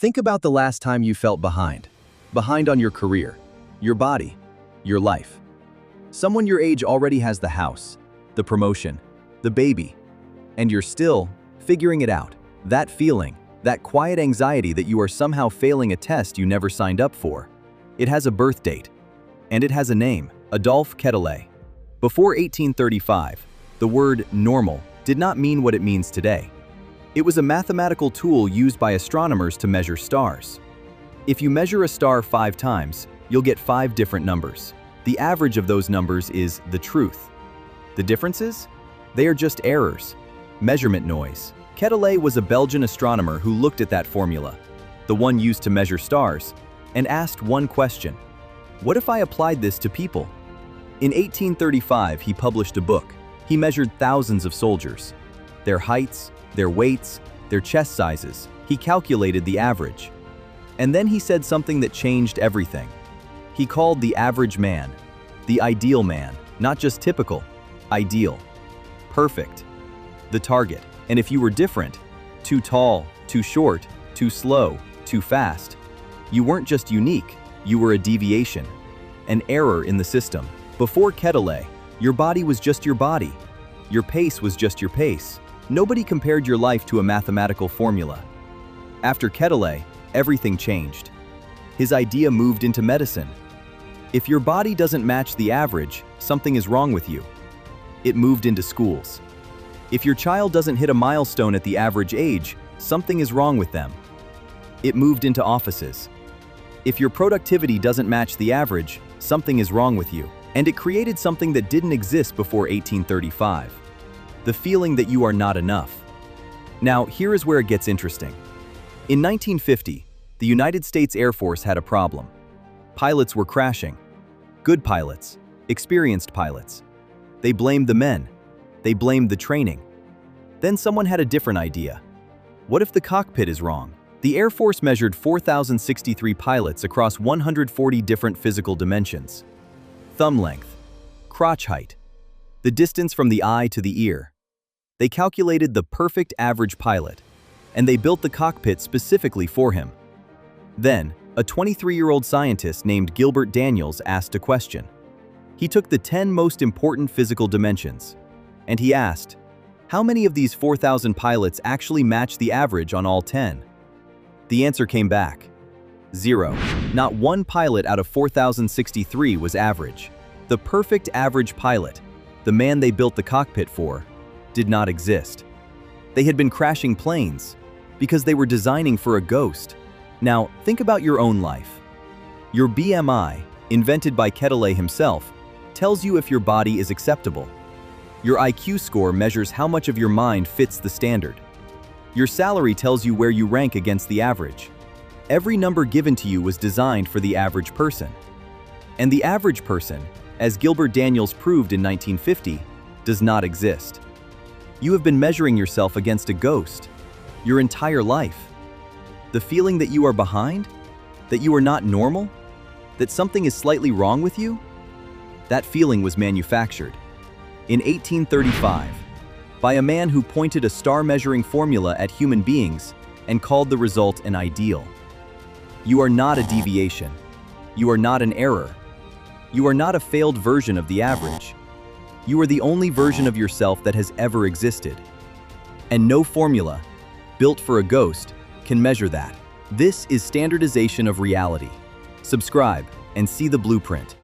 Think about the last time you felt behind. Behind on your career, your body, your life. Someone your age already has the house, the promotion, the baby, and you're still figuring it out. That feeling, that quiet anxiety that you are somehow failing a test you never signed up for. It has a birth date, and it has a name, Adolphe Quetelet. Before 1835, the word normal did not mean what it means today. It was a mathematical tool used by astronomers to measure stars. If you measure a star 5 times, you'll get 5 different numbers. The average of those numbers is the truth. The differences? They are just errors, measurement noise. Quetelet was a Belgian astronomer who looked at that formula, the one used to measure stars, and asked one question: what if I applied this to people? In 1835, he published a book. He measured thousands of soldiers, their heights, their weights, their chest sizes. He calculated the average. And then he said something that changed everything. He called the average man, the ideal man, not just typical, ideal, perfect, the target. And if you were different, too tall, too short, too slow, too fast, you weren't just unique, you were a deviation, an error in the system. Before Quetelet, your body was just your body. Your pace was just your pace. Nobody compared your life to a mathematical formula. After Quetelet, everything changed. His idea moved into medicine. If your body doesn't match the average, something is wrong with you. It moved into schools. If your child doesn't hit a milestone at the average age, something is wrong with them. It moved into offices. If your productivity doesn't match the average, something is wrong with you. And it created something that didn't exist before 1835. The feeling that you are not enough. Now, here is where it gets interesting. In 1950, the United States Air Force had a problem. Pilots were crashing. Good pilots, experienced pilots. They blamed the men. They blamed the training. Then someone had a different idea. What if the cockpit is wrong? The Air Force measured 4,063 pilots across 140 different physical dimensions. Thumb length, crotch height, the distance from the eye to the ear. They calculated the perfect average pilot, and they built the cockpit specifically for him. Then, a 23-year-old scientist named Gilbert Daniels asked a question. He took the 10 most important physical dimensions, and he asked, how many of these 4,000 pilots actually match the average on all 10? The answer came back: 0. Not one pilot out of 4,063 was average. The perfect average pilot, the man they built the cockpit for, did not exist. They had been crashing planes because they were designing for a ghost. Now, think about your own life. Your BMI, invented by Quetelet himself, tells you if your body is acceptable. Your IQ score measures how much of your mind fits the standard. Your salary tells you where you rank against the average. Every number given to you was designed for the average person. And the average person, as Gilbert Daniels proved in 1950, does not exist. You have been measuring yourself against a ghost your entire life. The feeling that you are behind, that you are not normal, that something is slightly wrong with you, that feeling was manufactured in 1835 by a man who pointed a star-measuring formula at human beings and called the result an ideal. You are not a deviation. You are not an error. You are not a failed version of the average. You are the only version of yourself that has ever existed. And no formula, built for a ghost, can measure that. This is standardization of reality. Subscribe and see the blueprint.